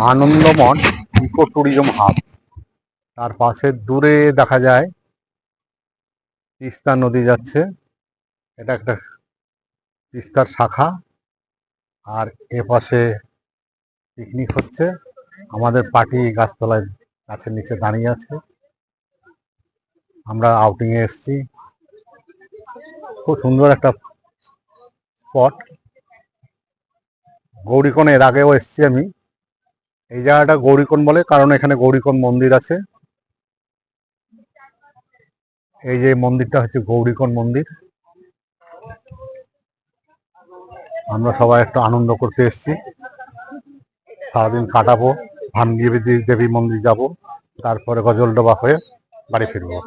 Anandamath eco tourism hub. তার পাশে দূরে দেখা যায় তিস্তা নদী যাচ্ছে, এটা একটা তিস্তার শাখা। আর এপাশে পিকনিক হচ্ছে, আমাদের পার্টি গাছতলায় গাছের নিচে দাঁড়িয়ে আছে। আমরা আউটিং এ এসেছি, খুব সুন্দর একটা স্পট। গৌরীকোণ এর আগেও এসেছি আমি। এই জায়গাটা গৌরীকোণ বলে কারণ এখানে গৌরীকোণ মন্দির আছে। এই যে মন্দিরটা হচ্ছে গৌরীকোণ মন্দির। আমরা সবাই একটু আনন্দ করতে এসেছি, সারাদিন কাটাবো। ভান্গি দেবী মন্দির যাব, তারপরে গজলডোবা হয়ে বাড়ি ফিরবো।